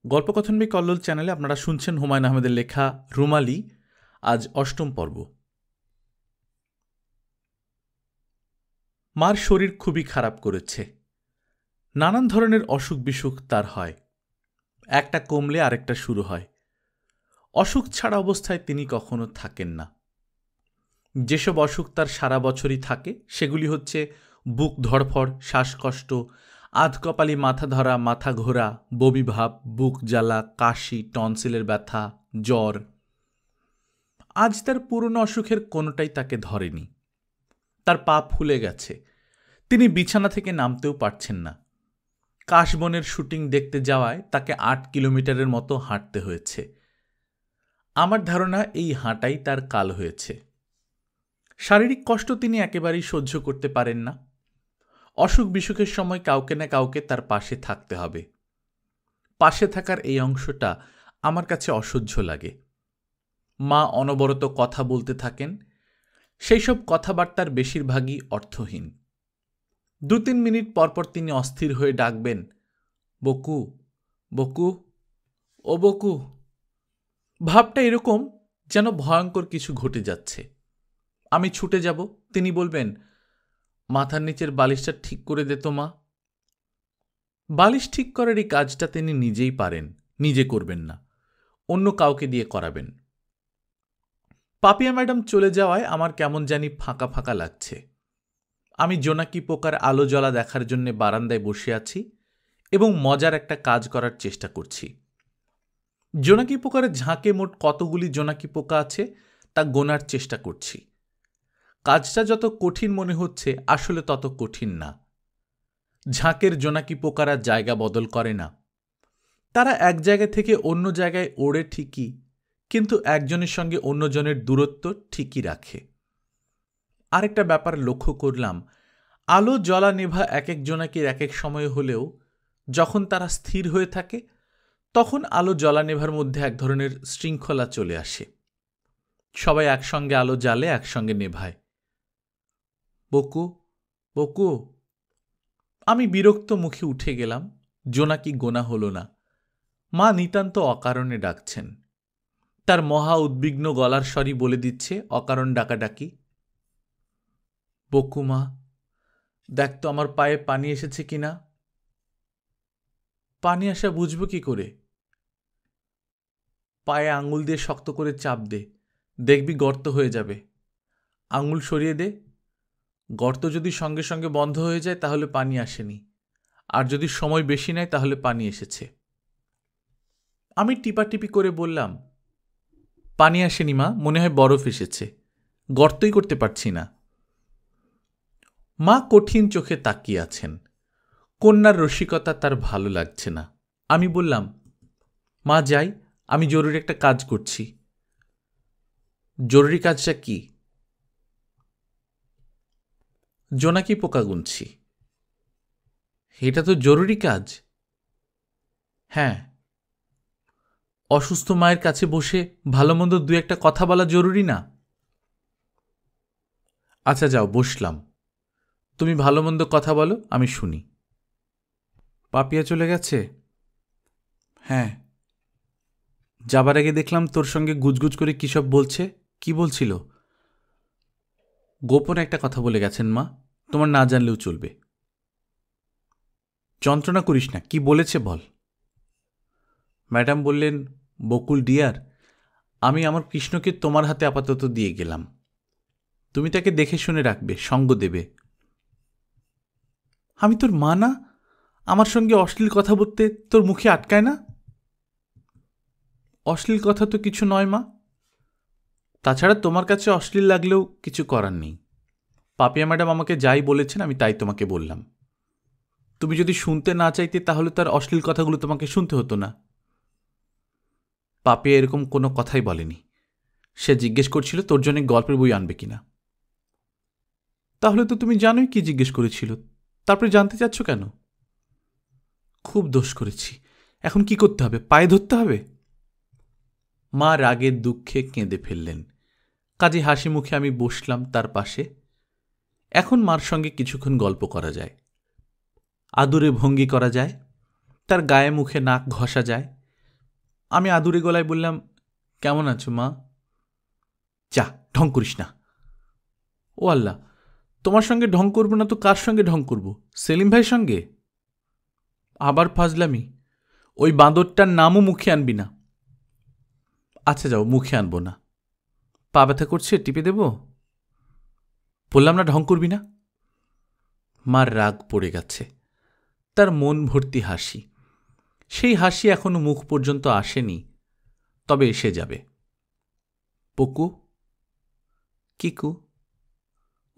গল্পকথন B Kallol চ্যানেলে আপনারা শুনছেন হুমায়ুন আহমেদের লেখা রুমালি। আজ অষ্টম পর্ব। মার শরীর খুবই খারাপ করেছে। নানান ধরনের অসুখ বিসুখ তার হয়, একটা কমলে আরেকটা শুরু হয়। অসুখ ছাড়া অবস্থায় তিনি কখনো থাকেন না। যেসব অসুখ তার সারা বছরই থাকে সেগুলি হচ্ছে বুক ধড়ফড়, শ্বাসকষ্ট, আধকপালি মাথা ধরা, মাথা ঘোরা, বমিভাব, বুক জ্বালা, কাশি, টনসিলের ব্যথা, জ্বর। আজ তার পুরনো অসুখের কোনোটাই তাকে ধরেনি। তার পা ফুলে গেছে, তিনি বিছানা থেকে নামতেও পারছেন না। কাশবনের শুটিং দেখতে যাওয়ায় তাকে ৮ কিলোমিটারের মতো হাঁটতে হয়েছে। আমার ধারণা এই হাঁটাই তার কাল হয়েছে। শারীরিক কষ্ট তিনি একেবারেই সহ্য করতে পারেন না। অসুখ বিসুখের সময় কাউকে না কাউকে তার পাশে থাকতে হবে। পাশে থাকার এই অংশটা আমার কাছে অসহ্য লাগে। মা অনবরত কথা বলতে থাকেন, সেই সব কথাবার্তার বেশিরভাগই অর্থহীন। ২-৩ মিনিট পরপর তিনি অস্থির হয়ে ডাকবেন, বকু, বকু, ও বকু। ভাবটা এরকম যেন ভয়ঙ্কর কিছু ঘটে যাচ্ছে। আমি ছুটে যাব, তিনি বলবেন, মাথার নিচের বালিশটা ঠিক করে দে তো মা। বালিশ ঠিক করার এই কাজটা তিনি নিজেই পারেন, নিজে করবেন না, অন্য কাউকে দিয়ে করাবেন। পাপিয়া ম্যাডাম চলে যাওয়ায় আমার কেমন জানি ফাঁকা ফাঁকা লাগছে। আমি জোনাকি পোকার আলো জ্বলা দেখার জন্য বারান্দায় বসে আছি এবং মজার একটা কাজ করার চেষ্টা করছি। জোনাকি পোকার ঝাঁকে মোট কতগুলি জোনাকি পোকা আছে তা গোনার চেষ্টা করছি। কাজটা যত কঠিন মনে হচ্ছে আসলে তত কঠিন না। ঝাঁকের জোনাকি পোকারা জায়গা বদল করে না। তারা এক জায়গা থেকে অন্য জায়গায় ওড়ে ঠিকই, কিন্তু একজনের সঙ্গে অন্যজনের দূরত্ব ঠিকই রাখে। আরেকটা ব্যাপার লক্ষ্য করলাম, আলো জ্বলা নেভা এক এক জোনাকির এক এক সময়ে হলেও যখন তারা স্থির হয়ে থাকে তখন আলো জ্বলা নেভার মধ্যে এক ধরনের শৃঙ্খলা চলে আসে। সবাই একসঙ্গে আলো জ্বালে, একসঙ্গে নেভায়। বকু, বকু। আমি বিরক্ত মুখে উঠে গেলাম। জোনাকি গোনা হল না। মা নিতান্ত অকারণে ডাকছেন। তার মহা উদ্বিগ্ন গলার স্বরই বলে দিচ্ছে অকারণ ডাকাডাকি। বকু মা, দেখ তো আমার পায়ে পানি এসেছে কিনা। পানি আসা বুঝব কি করে? পায়ে আঙুল দিয়ে শক্ত করে চাপ দে, দেখবি গর্ত হয়ে যাবে। আঙুল সরিয়ে দে। গর্ত যদি সঙ্গে সঙ্গে বন্ধ হয়ে যায় তাহলে পানি আসেনি, আর যদি সময় বেশি নেয় তাহলে পানি এসেছে। আমি টিপাটিপি করে বললাম, পানি আসেনি মা, মনে হয় বরফ এসেছে, গর্তই করতে পারছি না। মা কঠিন চোখে তাকিয়ে আছেন। কন্যার রসিকতা তার ভালো লাগছে না। আমি বললাম, মা যাই, আমি জরুরি একটা কাজ করছি। জরুরি কাজটা কি? জোনাকি পোকা গুনছি। এটা তো জরুরি কাজ। হ্যাঁ। অসুস্থ মায়ের কাছে বসে ভালো মন্দ দু একটা কথা বলা জরুরি না? আচ্ছা যাও, বসলাম। তুমি ভালো মন্দ কথা বলো, আমি শুনি। পাপিয়া চলে গেছে? হ্যাঁ। যাবার আগে দেখলাম তোর সঙ্গে গুজগুজ করে কী সব বলছে। কি বলছিল? গোপনে একটা কথা বলে গেছেন মা, তোমার না জানলেও চলবে। যন্ত্রণা করিস না, কি বলেছে বল। ম্যাডাম বললেন, বকুল ডিয়ার, আমি আমার কৃষ্ণকে তোমার হাতে আপাতত দিয়ে গেলাম। তুমি তাকে দেখে শুনে রাখবে, সঙ্গ দেবে। আমি তোর মা না? আমার সঙ্গে অশ্লীল কথা বলতে তোর মুখে আটকায় না? অশ্লীল কথা তো কিছু নয় মা। তাছাড়া তোমার কাছে অশ্লীল লাগলেও কিছু করার নেই। পাপিয়া ম্যাডাম আমাকে যাই বলেছেন আমি তাই তোমাকে বললাম। তুমি যদি শুনতে না চাইতে তাহলে তার অশ্লীল কথাগুলো তোমাকে শুনতে হতো না। পাপিয়া এরকম কোনো কথাই বলেনি। সে জিজ্ঞেস করছিল তোর জন্য গল্পের বই আনবে কিনা। তাহলে তো তুমি জানোই কি জিজ্ঞেস করেছিল, তারপরে জানতে চাচ্ছ কেন? খুব দোষ করেছি, এখন কি করতে হবে? পায়ে ধরতে হবে? মা রাগের দুঃখে কেঁদে ফেললেন। কাজে হাসি মুখে আমি বসলাম তার পাশে। এখন মার সঙ্গে কিছুক্ষণ গল্প করা যায়, আদুরে ভঙ্গি করা যায়, তার গায়ে মুখে নাক ঘষা যায়, আমি আদুরে গলায় বললাম, কেমন আছো মা? যা, ঢং করিস না। ও আল্লাহ, তোমার সঙ্গে ঢং করবো না তো কার সঙ্গে ঢং করব? সেলিম ভাইয়ের সঙ্গে? আবার ফাজলামি। ওই বাঁদরটার নামও মুখে আনবি না। আচ্ছা যাও, মুখে আনবো না। পা ব্যথা করছে, টিপে দেব? বললাম না ঢং করবি না। মার রাগ পড়ে গেছে। তার মন ভর্তি হাসি। সেই হাসি এখনো মুখ পর্যন্ত আসেনি, তবে এসে যাবে। পকু? কিকু?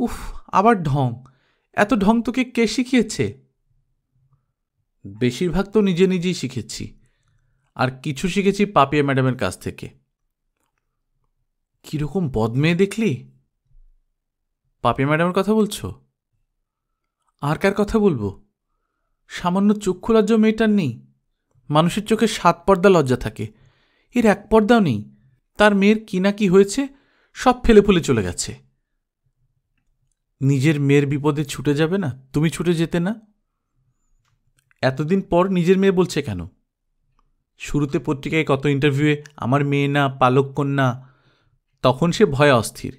উফ, আবার ঢং। এত ঢং তোকে কে শিখিয়েছে? বেশিরভাগ তো নিজে নিজেই শিখেছি, আর কিছু শিখেছি পাপিয়া ম্যাডামের কাছ থেকে। কিরকম বদমেয়ে দেখলি? পাপিয়া ম্যাডামের কথা বলছো? আর কার কথা বলবো? সামান্য চক্ষু লজ্জা মেয়েটার নেই? মানুষের চোখে 7 পর্দা লজ্জা থাকে, এর 1 পর্দাও নেই। তার মেয়ের কি না কি হয়েছে সব ফেলে ফুলে চলে গেছে। নিজের মেয়ের বিপদে ছুটে যাবে না? তুমি ছুটে যেতে না? এতদিন পর নিজের মেয়ে বলছে কেন? শুরুতে পত্রিকায় কত ইন্টারভিউয়ে আমার মেয়ে না, পালক কন্যা, তখন সে ভয়ে অস্থির।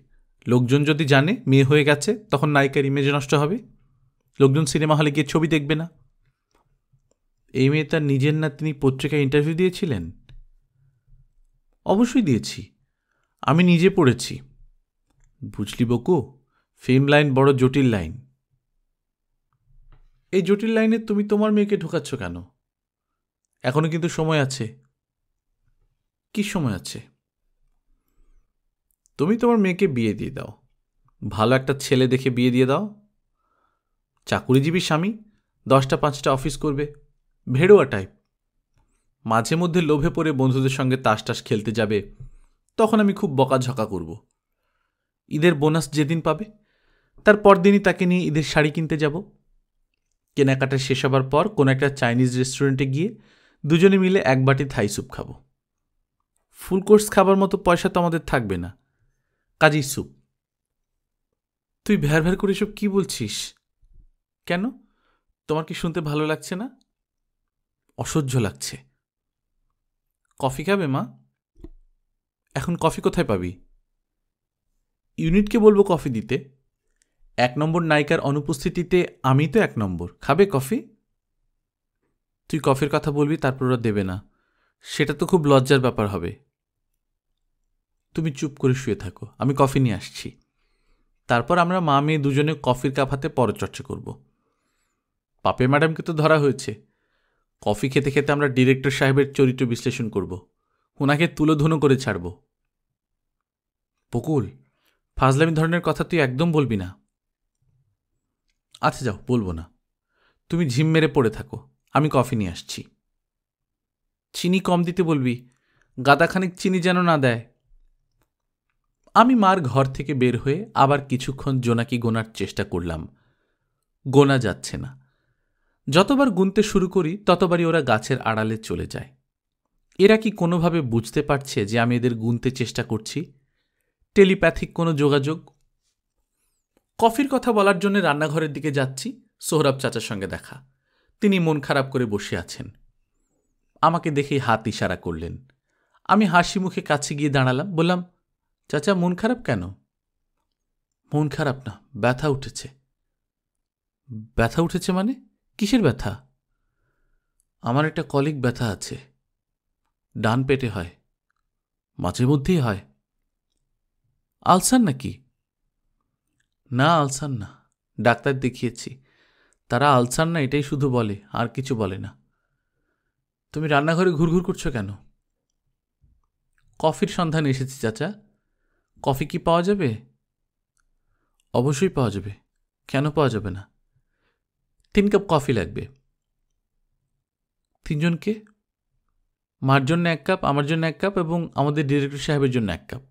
লোকজন যদি জানে মেয়ে হয়ে গেছে, তখন নায়িকার ইমেজ নষ্ট হবে, লোকজন সিনেমা হলে গিয়ে ছবি দেখবে না। এই মেয়ে তার নিজের না, তিনি পত্রিকায় ইন্টারভিউ দিয়েছিলেন? অবশ্যই দিয়েছি, আমি নিজে পড়েছি। বুঝলি বকু, ফিল্ম লাইন বড় জটিল লাইন। এই জটিল লাইনে তুমি তোমার মেয়েকে ঢোকাচ্ছ কেন? এখনো কিন্তু সময় আছে। কি সময় আছে? তুমি তোমার মেয়েকে বিয়ে দিয়ে দাও, ভালো একটা ছেলে দেখে বিয়ে দিয়ে দাও। চাকুরিজীবী স্বামী, 10টা 5টা অফিস করবে, ভেড়োয়া টাইপ। মাঝে মধ্যে লোভে পড়ে বন্ধুদের সঙ্গে তাস টাস খেলতে যাবে, তখন আমি খুব বকাঝকা করব। ঈদের বোনাস যেদিন পাবে তার পরদিনই তাকে নিয়ে ঈদের শাড়ি কিনতে যাব। কেনাকাটা শেষ হবার পর কোনো একটা চাইনিজ রেস্টুরেন্টে গিয়ে দুজনে মিলে 1 বাটি থাই স্যুপ খাবো। ফুল কোর্স খাবার মতো পয়সা তো আমাদের থাকবে না, কাজেই স্যুপ। তুই ভ্যার ভ্যার করে সব কি বলছিস? কেন, তোমার কি শুনতে ভালো লাগছে না? অসহ্য লাগছে। কফি খাবে মা? এখন কফি কোথায় পাবি? ইউনিটকে বলবো কফি দিতে। 1 নম্বর নায়িকার অনুপস্থিতিতে আমি তো 1 নম্বর। খাবে কফি? তুই কফির কথা বলবি, তারপর ওরা দেবে না, সেটা তো খুব লজ্জার ব্যাপার হবে। তুমি চুপ করে শুয়ে থাকো, আমি কফি নিয়ে আসছি। তারপর আমরা মা মেয়ে দুজনে কফির কাপ হাতে পরচর্চা করব। পাপে ম্যাডামকে তো ধরা হয়েছে। কফি খেতে খেতে আমরা ডিরেক্টর সাহেবের চরিত্র বিশ্লেষণ করব, ওনাকে তুলোধুনো করে ছাড়ব। বকুল, ফাজলামি ধরনের কথা তুই একদম বলবি না। আচ্ছা যাও, বলবো না। তুমি ঝিম মেরে পড়ে থাকো, আমি কফি নিয়ে আসছি। চিনি কম দিতে বলবি, গাদাখানিক চিনি যেন না দেয়। আমি মার ঘর থেকে বের হয়ে আবার কিছুক্ষণ জোনাকি গোনার চেষ্টা করলাম। গোনা যাচ্ছে না। যতবার গুনতে শুরু করি ততবারই ওরা গাছের আড়ালে চলে যায়। এরা কি কোনোভাবে বুঝতে পারছে যে আমি এদের গুনতে চেষ্টা করছি? টেলিপ্যাথিক কোনো যোগাযোগ? কফির কথা বলার জন্য রান্নাঘরের দিকে যাচ্ছি, সোহরাব চাচার সঙ্গে দেখা। তিনি মন খারাপ করে বসে আছেন। আমাকে দেখেই হাত ইশারা করলেন। আমি হাসি মুখে কাছে গিয়ে দাঁড়ালাম, বললাম, চাচা মন খারাপ কেন? মন খারাপ না, ব্যথা উঠেছে। ব্যথা উঠেছে মানে? কিসের ব্যথা? আমার একটা কলিক ব্যথা আছে, ডান পেটে হয়, মাঝে মধ্যেই হয়। আলসার নাকি? না, আলসার না, ডাক্তার দেখিয়েছি, তারা আলসার না এটাই শুধু বলে, আর কিছু বলে না। তুমি রান্নাঘরে ঘুরঘুর করছো কেন? কফির সন্ধানে এসেছি চাচা। কফি কি পাওয়া যাবে? অবশ্যই পাওয়া যাবে, কেন পাওয়া যাবে না? 3 কাপ কফি লাগবে। 3 জনকে? মার জন্য 1 কাপ, আমার জন্য 1 কাপ এবং আমাদের ডিরেক্টর সাহেবের জন্য 1 কাপ।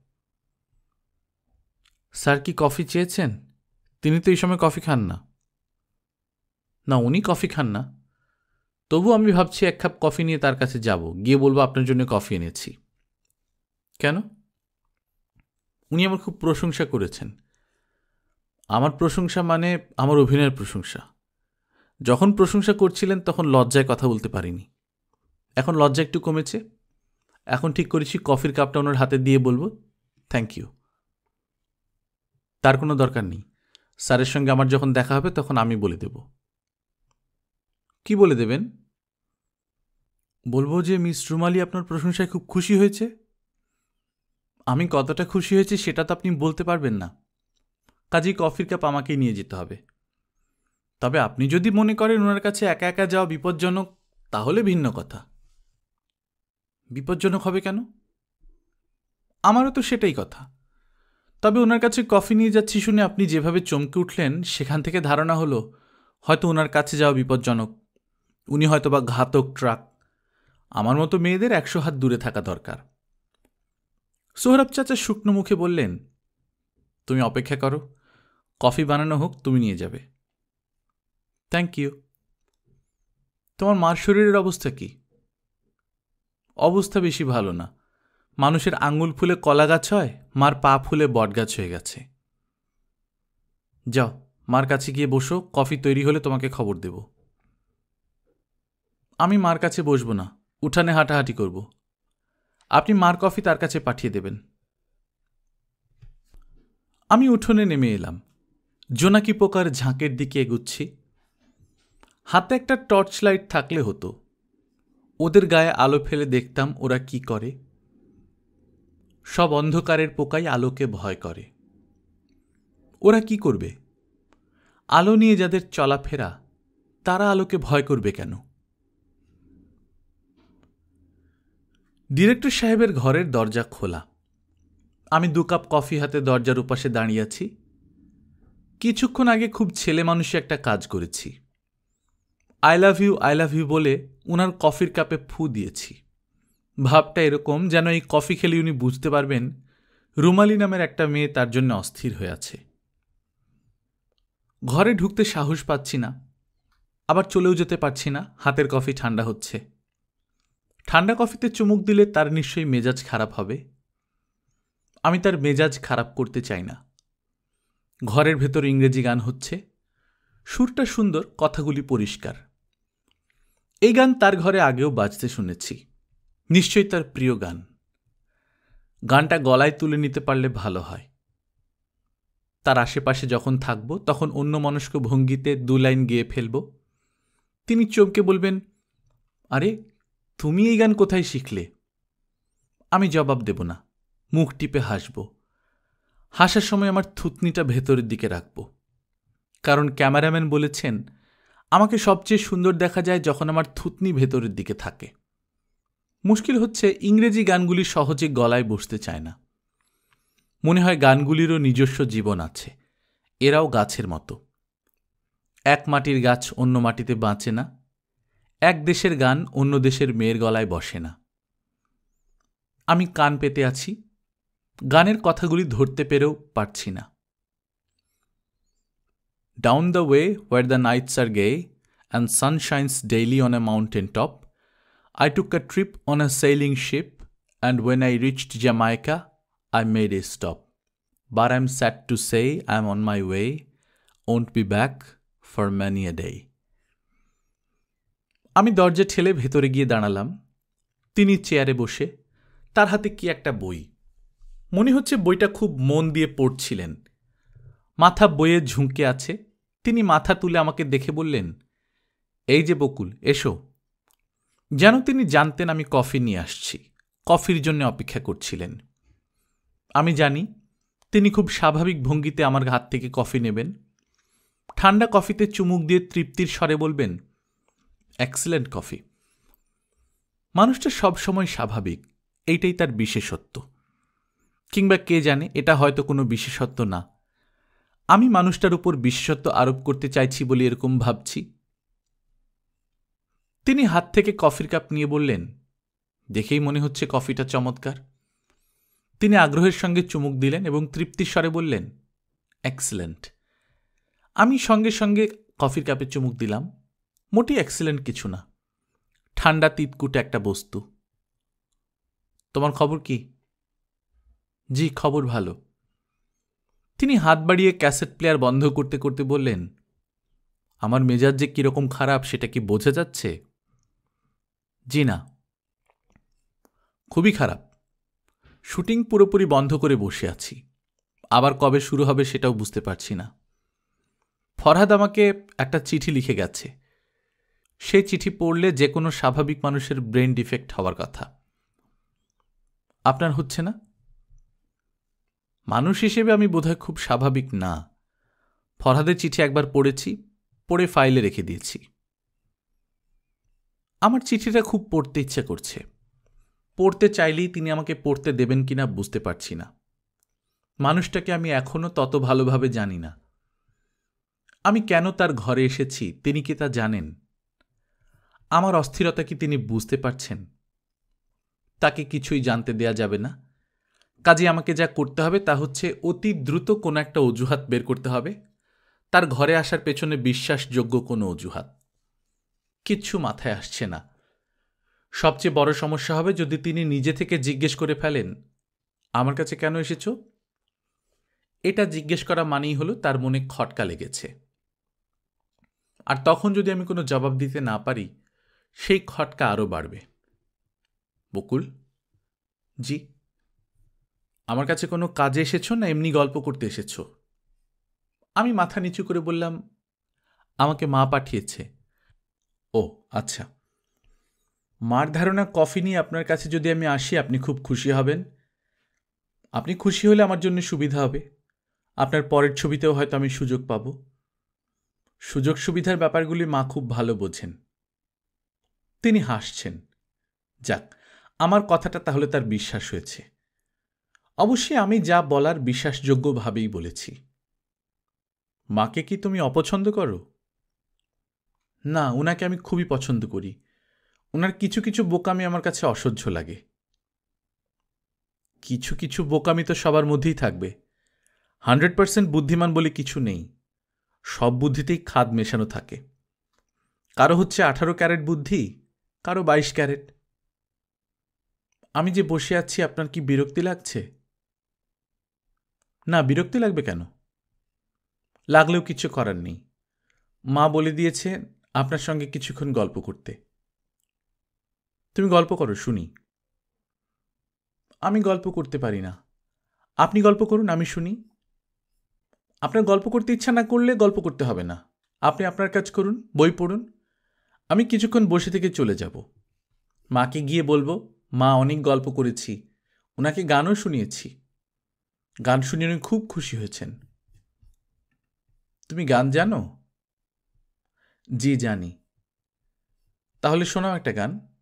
স্যার কি কফি চেয়েছেন? তিনি তো এই সময় কফি খান না। না, উনি কফি খান না, তবু আমি ভাবছি 1 কাপ কফি নিয়ে তার কাছে যাব, গিয়ে বলবো আপনার জন্য কফি এনেছি। কেন? উনি আমার খুব প্রশংসা করেছেন। আমার প্রশংসা মানে আমার অভিনয়ের প্রশংসা। যখন প্রশংসা করছিলেন তখন লজ্জায় কথা বলতে পারিনি, এখন লজ্জা একটু কমেছে। এখন ঠিক করেছি কফির কাপটা ওনার হাতে দিয়ে বলবো থ্যাংক ইউ। তার কোনো দরকার নেই, স্যারের সঙ্গে আমার যখন দেখা হবে তখন আমি বলে দেব। কি বলে দেবেন? বলবো যে মিস রুমালি আপনার প্রশংসায় খুব খুশি হয়েছে। আমি কতটা খুশি হয়েছি সেটা তো আপনি বলতে পারবেন না, কাজেই কফির কাপ আমাকেই নিয়ে যেতে হবে। তবে আপনি যদি মনে করেন ওনার কাছে একা একা যাওয়া বিপজ্জনক, তাহলে ভিন্ন কথা। বিপজ্জনক হবে কেন? আমারও তো সেটাই কথা। তবে ওনার কাছে কফি নিয়ে যাচ্ছি শুনে আপনি যেভাবে চমকে উঠলেন, সেখান থেকে ধারণা হলো হয়তো ওনার কাছে যাওয়া বিপজ্জনক। উনি হয়তো বা ঘাতক ট্রাক। আমার মতো মেয়েদের 100 হাত দূরে থাকা দরকার। সোহরাব চাচা শুকনো মুখে বললেন, তুমি অপেক্ষা করো, কফি বানানো হোক, তুমি নিয়ে যাবে। Thank you. তোমার মার শরীরের অবস্থা কি? অবস্থা বেশি ভালো না। মানুষের আঙুল ফুলে কলা গাছ হয়, মার পা ফুলে বটগাছ হয়ে গেছে। যাও, মার কাছে গিয়ে বসো, কফি তৈরি হলে তোমাকে খবর দেব। আমি মার কাছে বসবো না, উঠানে হাঁটাহাঁটি করব। আপনি মার কফি তার কাছে পাঠিয়ে দেবেন। আমি উঠোনে নেমে এলাম, জোনাকি পোকার ঝাঁকের দিকে এগুচ্ছি। হাতে একটা টর্চ লাইট থাকলে হতো, ওদের গায়ে আলো ফেলে দেখতাম ওরা কি করে। সব অন্ধকারের পোকাই আলোকে ভয় করে। ওরা কি করবে? আলো নিয়ে যাদের চলাফেরা, তারা আলোকে ভয় করবে কেন? ডিরেক্টর সাহেবের ঘরের দরজা খোলা। আমি 2 কাপ কফি হাতে দরজার উপাশে দাঁড়িয়ে আছি। কিছুক্ষণ আগে খুব ছেলে মানুষে একটা কাজ করেছি। আই লাভ ইউ বলে উনার কফির কাপে ফু দিয়েছি। ভাবটা এরকম যেন এই কফি খেলে উনি বুঝতে পারবেন রুমালি নামের একটা মেয়ে তার জন্য অস্থির হয়ে আছে। ঘরে ঢুকতে সাহস পাচ্ছি না, আবার চলেও যেতে পারছি না। হাতের কফি ঠান্ডা হচ্ছে। ঠান্ডা কফিতে চুমুক দিলে তার নিশ্চয়ই মেজাজ খারাপ হবে। আমি তার মেজাজ খারাপ করতে চাই না। ঘরের ভেতর ইংরেজি গান হচ্ছে, সুরটা সুন্দর, কথাগুলি পরিষ্কার। এই গান তার ঘরে আগেও বাজতে শুনেছি, নিশ্চয়ই তার প্রিয় গান। গানটা গলায় তুলে নিতে পারলে ভালো হয়। তার আশেপাশে যখন থাকব তখন অন্যমনস্ক ভঙ্গিতে 2 লাইন গেয়ে ফেলব। তিনি চমকে বলবেন, আরে তুমি এই গান কোথায় শিখলে? আমি জবাব দেব না, মুখ টিপে হাসব। হাসার সময় আমার থুতনিটা ভেতরের দিকে রাখব, কারণ ক্যামেরাম্যান বলেছেন আমাকে সবচেয়ে সুন্দর দেখা যায় যখন আমার থুতনি ভেতরের দিকে থাকে। মুশকিল হচ্ছে ইংরেজি গানগুলি সহজে গলায় বসতে চায় না। মনে হয় গানগুলিরও নিজস্ব জীবন আছে, এরাও গাছের মতো। এক মাটির গাছ অন্য মাটিতে বাঁচে না, এক দেশের গান অন্য দেশের মেয়ের গলায় বসে না। আমি কান পেতে আছি, গানের কথাগুলি ধরতে পেরেও পারছি না। Down the way where the nights are gay and sun shines daily on a mountain top, I took a trip on a sailing ship, and when I reached Jamaica, I made a stop. But I'm sad to say I'm on my way, won't be back for many a day. আমি দরজা ঠেলে ভেতরে গিয়ে দাঁড়ালাম। তিনি চেয়ারে বসে, তার হাতে কি একটা বই। মনে হচ্ছে বইটা খুব মন দিয়ে পড়ছিলেন। মাথা বইয়ে ঝুঁকে আছে। তিনি মাথা তুলে আমাকে দেখে বললেন, এই যে বকুল, এসো। যেন তিনি জানতেন আমি কফি নিয়ে আসছি, কফির জন্য অপেক্ষা করছিলেন। আমি জানি তিনি খুব স্বাভাবিক ভঙ্গিতে আমার হাত থেকে কফি নেবেন, ঠান্ডা কফিতে চুমুক দিয়ে তৃপ্তির স্বরে বলবেন, এক্সেলেন্ট কফি। মানুষটা সবসময় স্বাভাবিক, এইটাই তার বিশেষত্ব। কিংবা কে জানে, এটা হয়তো কোনো বিশেষত্ব না। আমি মানুষটার উপর বিশেষত্ব আরোপ করতে চাইছি বলে এরকম ভাবছি। তিনি হাত থেকে কফির কাপ নিয়ে বললেন, দেখেই মনে হচ্ছে কফিটা চমৎকার। তিনি আগ্রহের সঙ্গে চুমুক দিলেন এবং তৃপ্তির স্বরে বললেন, এক্সেলেন্ট। আমি সঙ্গে সঙ্গে কফির কাপে চুমুক দিলাম। মোটেই এক্সেলেন্ট কিছু না, ঠান্ডা তিতকুটে একটা বস্তু। তোমার খবর কি? জি, খবর ভালো। তিনি হাত বাড়িয়ে ক্যাসেট প্লেয়ার বন্ধ করতে করতে বললেন, আমার মেজাজ যে কীরকম খারাপ সেটা কি বোঝা যাচ্ছে? জি না। খুবই খারাপ। শুটিং পুরোপুরি বন্ধ করে বসে আছি। আবার কবে শুরু হবে সেটাও বুঝতে পারছি না। ফরহাদ আমাকে একটা চিঠি লিখে গেছে। সেই চিঠি পড়লে যে কোনো স্বাভাবিক মানুষের ব্রেন ডিফেক্ট হওয়ার কথা। আপনার হচ্ছে না? মানুষ হিসেবে আমি বোধহয় খুব স্বাভাবিক না। ফরহাদের চিঠি একবার পড়েছি, পড়ে ফাইলে রেখে দিয়েছি। আমার চিঠিটা খুব পড়তে ইচ্ছে করছে। পড়তে চাইলেই তিনি আমাকে পড়তে দেবেন কিনা বুঝতে পারছি না। মানুষটাকে আমি এখনও তত ভালোভাবে জানি না। আমি কেন তার ঘরে এসেছি তিনি কি তা জানেন? আমার অস্থিরতা কি তিনি বুঝতে পারছেন? তাকে কিছুই জানতে দেয়া যাবে না। কাজে আমাকে যা করতে হবে তা হচ্ছে অতি দ্রুত কোনো একটা অজুহাত বের করতে হবে। তার ঘরে আসার পেছনে বিশ্বাসযোগ্য কোনো অজুহাত। কিচ্ছু মাথায় আসছে না। সবচেয়ে বড় সমস্যা হবে যদি তিনি নিজে থেকে জিজ্ঞেস করে ফেলেন, আমার কাছে কেন এসেছ? এটা জিজ্ঞেস করা মানেই হলো তার মনে খটকা লেগেছে। আর তখন যদি আমি কোনো জবাব দিতে না পারি, সেই খটকা আরও বাড়বে। বকুল, জি, আমার কাছে কোনো কাজে এসেছ না এমনি গল্প করতে এসেছ? আমি মাথা নিচু করে বললাম, আমাকে মা পাঠিয়েছে। ও আচ্ছা। মার ধারণা কফি নিয়ে আপনার কাছে যদি আমি আসি আপনি খুব খুশি হবেন। আপনি খুশি হলে আমার জন্য সুবিধা হবে। আপনার পরের ছবিতেও হয়তো আমি সুযোগ পাব। সুযোগ সুবিধার ব্যাপারগুলি মা খুব ভালো বোঝেন। তিনি হাসছেন। যাক, আমার কথাটা তাহলে তার বিশ্বাস হয়েছে। অবশ্যই আমি যা বলার বিশ্বাসযোগ্যভাবেই বলেছি। মাকে কি তুমি অপছন্দ করো? না, উনাকে আমি খুবই পছন্দ করি। উনার কিছু কিছু বোকামি আমার কাছে অসহ্য লাগে। কিছু কিছু বোকামি তো সবার মধ্যেই থাকবে। 100% বুদ্ধিমান বলে কিছু নেই। সব বুদ্ধিতেই খাদ মেশানো থাকে। কারো হচ্ছে 18 ক্যারেট বুদ্ধি, কারো 22 ক্যারেট। আমি যে বসে আছি আপনার কি বিরক্তি লাগছে? না, বিরক্তি লাগবে কেন? লাগলেও কিছু করার নেই। মা বলে দিয়েছে আপনার সঙ্গে কিছুক্ষণ গল্প করতে। তুমি গল্প করো, শুনি। আমি গল্প করতে পারি না। আপনি গল্প করুন, আমি শুনি। আপনার গল্প করতে ইচ্ছা না করলে গল্প করতে হবে না। আপনি আপনার কাজ করুন, বই পড়ুন। আমি কিছুক্ষণ বসে থেকে চলে যাব। মাকে গিয়ে বলবো, মা অনেক গল্প করেছি, ওনাকে গানও শুনিয়েছি। গান শুনিয়ে উনি খুব খুশি হয়েছেন। তুমি গান জানো? জি, জানি। তাহলে শোনাও একটা গান।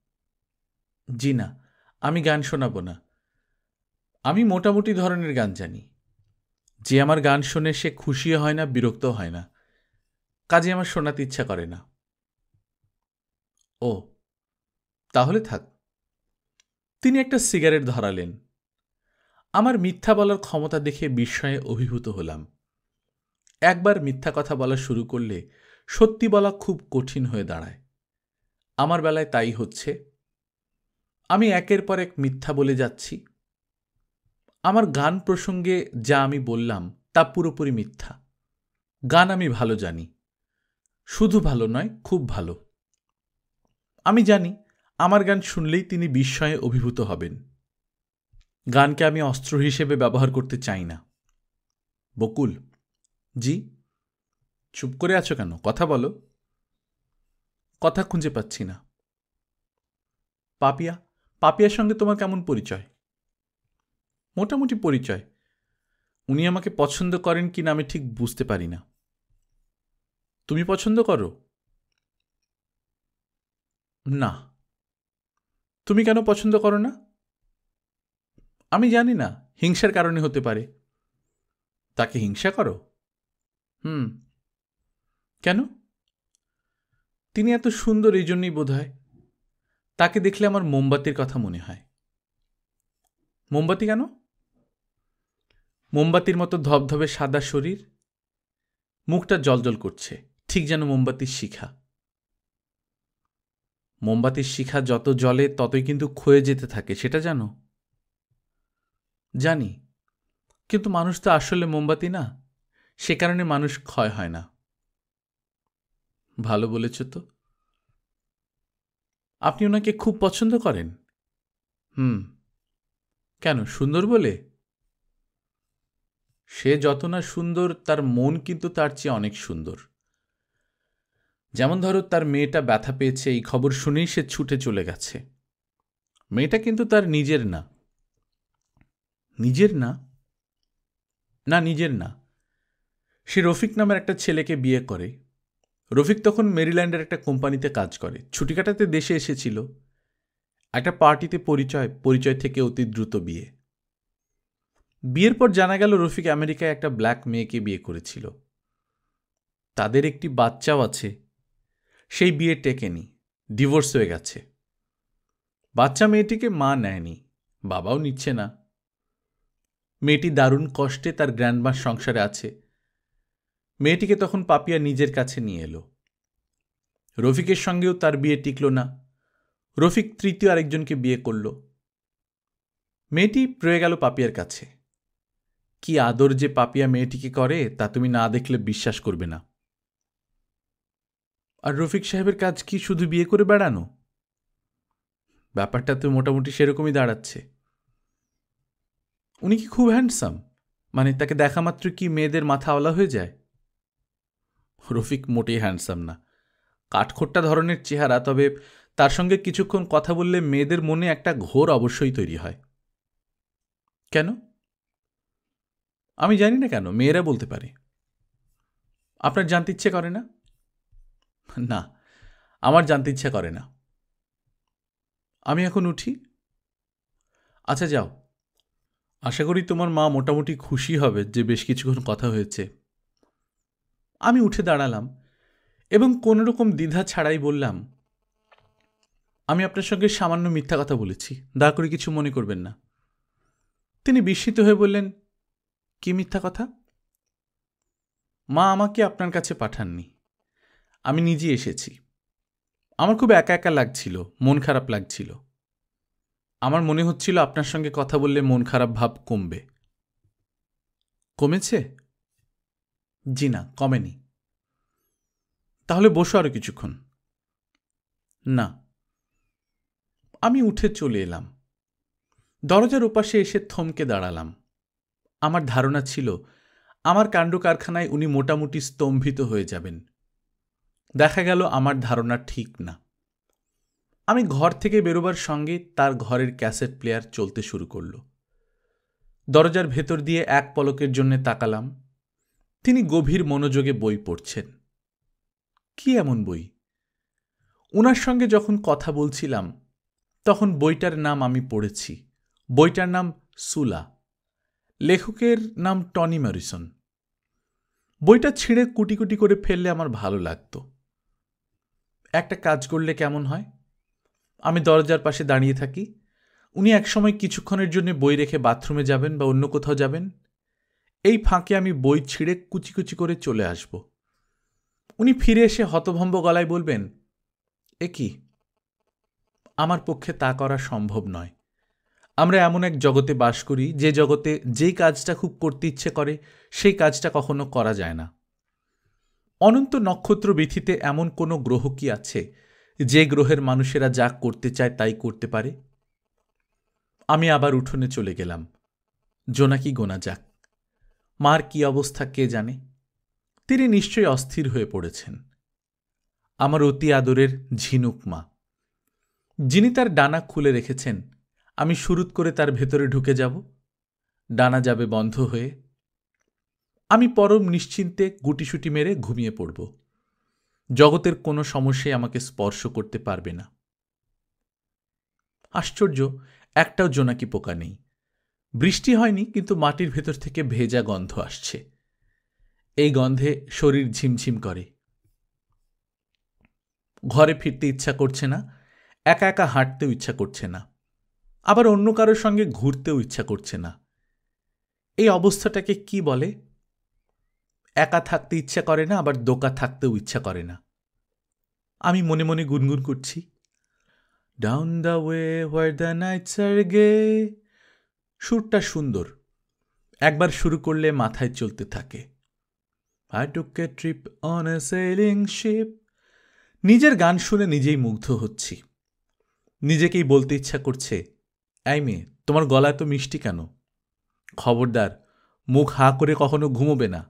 জি না, আমি গান শোনাবো না। আমি মোটামুটি ধরনের গান জানি। যে আমার গান শোনে সে খুশিও হয় না, বিরক্ত হয় না। কাজে আমার শোনাতে ইচ্ছা করে না। ও, তাহলে থাক। তিনি একটা সিগারেট ধরালেন। আমার মিথ্যা বলার ক্ষমতা দেখে বিস্ময়ে অভিভূত হলাম। একবার মিথ্যা কথা বলা শুরু করলে সত্যি বলা খুব কঠিন হয়ে দাঁড়ায়। আমার বেলায় তাই হচ্ছে। আমি একের পর এক মিথ্যা বলে যাচ্ছি। আমার গান প্রসঙ্গে যা আমি বললাম তা পুরোপুরি মিথ্যা। গান আমি ভালো জানি। শুধু ভালো নয়, খুব ভালো। আমি জানি আমার গান শুনলেই তিনি বিস্ময়ে অভিভূত হবেন। গানকে আমি অস্ত্র হিসেবে ব্যবহার করতে চাই না। বকুল, জি? চুপ করে আছো কেন? কথা বলো। কথা খুঁজে পাচ্ছি না। পাপিয়া, পাপিয়ার সঙ্গে তোমার কেমন পরিচয়? মোটামুটি পরিচয়। উনি আমাকে পছন্দ করেন কি না আমি ঠিক বুঝতে পারি না। তুমি পছন্দ করো? না। তুমি কেন পছন্দ করো না? আমি জানি না, হিংসার কারণে হতে পারে। তাকে হিংসা করো? হুম। কেন? তিনি এত সুন্দর এই জন্যই বোধ হয়। তাকে দেখলে আমার মোমবাতির কথা মনে হয়। মোমবাতি কেন? মোমবাতির মতো ধবধবে সাদা শরীর, মুখটা জ্বলজ্বল করছে, ঠিক যেন মোমবাতির শিখা। মোমবাতির শিখা যত জ্বলে ততই কিন্তু ক্ষয়ে যেতে থাকে, সেটা জানো? জানি, কিন্তু মানুষ তো আসলে মোমবাতি না, সে কারণে মানুষ ক্ষয় হয় না। ভালো বলেছ তো। আপনি ওনাকে খুব পছন্দ করেন? হুম। কেন, সুন্দর বলে? সে যত না সুন্দর, তার মন কিন্তু তার চেয়ে অনেক সুন্দর। যেমন ধরো, তার মেয়েটা ব্যথা পেয়েছে, এই খবর শুনেই সে ছুটে চলে গেছে। মেয়েটা কিন্তু তার নিজের না। নিজের না? না, নিজের না। সে রফিক নামের একটা ছেলেকে বিয়ে করে। রফিক তখন মেরিল্যান্ডের একটা কোম্পানিতে কাজ করে, ছুটি কাটাতে দেশে এসেছিল। একটা পার্টিতে পরিচয় থেকে অতি দ্রুত বিয়ে। বিয়ের পর জানা গেল রফিক আমেরিকায় একটা ব্ল্যাক মেয়েকে বিয়ে করেছিল। তাদের একটি বাচ্চাও আছে। সেই বিয়ে টেকেনি, ডিভোর্স হয়ে গেছে। বাচ্চা মেয়েটিকে মা নেয়নি, বাবাও নিচ্ছে না। মেয়েটি দারুণ কষ্টে তার গ্র্যান্ডমার সংসারে আছে। মেয়েটিকে তখন পাপিয়া নিজের কাছে নিয়ে এলো। রফিকের সঙ্গেও তার বিয়ে টিকল না। রফিক তৃতীয় আরেকজনকে বিয়ে করল। মেয়েটি রয়ে গেল পাপিয়ার কাছে। কি আদর যে পাপিয়া মেয়েটিকে করে, তা তুমি না দেখলে বিশ্বাস করবে না। আর রফিক সাহেবের কাজ কি শুধু বিয়ে করে বেড়ানো? ব্যাপারটা তো মোটামুটি সেরকমই দাঁড়াচ্ছে। উনি কি খুব হ্যান্ডসাম? মানে তাকে দেখা মাত্র কি মেয়েদের মাথা আওলা হয়ে যায়? রফিক মোটেই হ্যান্ডসাম না। কাঠখোট্টা ধরনের চেহারা, তবে তার সঙ্গে কিছুক্ষণ কথা বললে মেয়েদের মনে একটা ঘোর অবশ্যই তৈরি হয়। কেন? আমি জানি না কেন, মেয়েরা বলতে পারে। আপনার জানতে ইচ্ছে করে না? না, আমার জানতে ইচ্ছা করে না। আমি এখন উঠি? আচ্ছা, যাও। আশা করি তোমার মা মোটামুটি খুশি হবে যে বেশ কিছুক্ষণ কথা হয়েছে। আমি উঠে দাঁড়ালাম এবং কোনোরকম দ্বিধা ছাড়াই বললাম, আমি আপনার সঙ্গে সামান্য মিথ্যা কথা বলেছি, দয়া করে কিছু মনে করবেন না। তিনি বিস্মিত হয়ে বললেন, কি মিথ্যা কথা? মা আমাকে আপনার কাছে পাঠাননি, আমি নিজে এসেছি। আমার খুব একা একা লাগছিল, মন খারাপ লাগছিল। আমার মনে হচ্ছিল আপনার সঙ্গে কথা বললে মন খারাপ ভাব কমবে। কমেছে? জি না, কমেনি। তাহলে বসো আরো কিছুক্ষণ। না। আমি উঠে চলে এলাম। দরজার ওপাশে এসে থমকে দাঁড়ালাম। আমার ধারণা ছিল আমার কাণ্ড কারখানায় উনি মোটামুটি স্তম্ভিত হয়ে যাবেন। দেখা গেল আমার ধারণা ঠিক না। আমি ঘর থেকে বেরোবার সঙ্গে তার ঘরের ক্যাসেট প্লেয়ার চলতে শুরু করল। দরজার ভেতর দিয়ে এক পলকের জন্য তাকালাম। তিনি গভীর মনোযোগে বই পড়ছেন। কি এমন বই? ওনার সঙ্গে যখন কথা বলছিলাম তখন বইটার নাম আমি পড়েছি। বইটার নাম সুলা। লেখকের নাম টনি মরিসন। বইটা ছিঁড়ে কুটি কুটি করে ফেললে আমার ভালো লাগতো। একটা কাজ করলে কেমন হয়? আমি দরজার পাশে দাঁড়িয়ে থাকি, উনি একসময় কিছুক্ষণের জন্য বই রেখে বাথরুমে যাবেন বা অন্য কোথাও যাবেন। এই ফাঁকে আমি বই ছিঁড়ে কুচি কুচি করে চলে আসব। উনি ফিরে এসে হতভম্ব গলায় বলবেন, এ কি? আমার পক্ষে তা করা সম্ভব নয়। আমরা এমন এক জগতে বাস করি যে জগতে যেই কাজটা খুব করতে ইচ্ছে করে সেই কাজটা কখনো করা যায় না। অনন্ত নক্ষত্র বীথিতে এমন কোনো গ্রহ কি আছে যে গ্রহের মানুষেরা যা করতে চায় তাই করতে পারে? আমি আবার উঠোনে চলে গেলাম। জোনাকি গোনা যাক। মার কি অবস্থা কে জানে। তিনি নিশ্চয়ই অস্থির হয়ে পড়েছেন। আমার অতি আদরের ঝিনুক মা, যিনি তার ডানা খুলে রেখেছেন, আমি শুরুত করে তার ভেতরে ঢুকে যাব, ডানা যাবে বন্ধ হয়ে। আমি পরম নিশ্চিন্তে গুটিসুটি মেরে ঘুমিয়ে পড়ব। জগতের কোনো সমস্যাই আমাকে স্পর্শ করতে পারবে না। আশ্চর্য, একটাও জোনাকি পোকা নেই। বৃষ্টি হয়নি, কিন্তু মাটির ভেতর থেকে ভেজা গন্ধ আসছে। এই গন্ধে শরীর ঝিমঝিম করে। ঘরে ফিরতে ইচ্ছা করছে না, একা একা হাঁটতেও ইচ্ছা করছে না, আবার অন্য কারোর সঙ্গে ঘুরতেও ইচ্ছা করছে না। এই অবস্থাটাকে কি বলে? একা থাকতে ইচ্ছা করে না, আবার দোকা থাকতেও ইচ্ছা করে না। আমি মনে মনে গুনগুন করছি, down the way where the nights are gay. সুরটা সুন্দর, একবার শুরু করলে মাথায় চলতে থাকে। I took a trip on a sailing ship. নিজের গান শুনে নিজেই মুগ্ধ হচ্ছি। নিজেকেই বলতে ইচ্ছা করছে, এই মেয়ে, তোমার গলা এত মিষ্টি কেন? খবরদার, মুখ হাঁ করে কখনো ঘুমোবে না।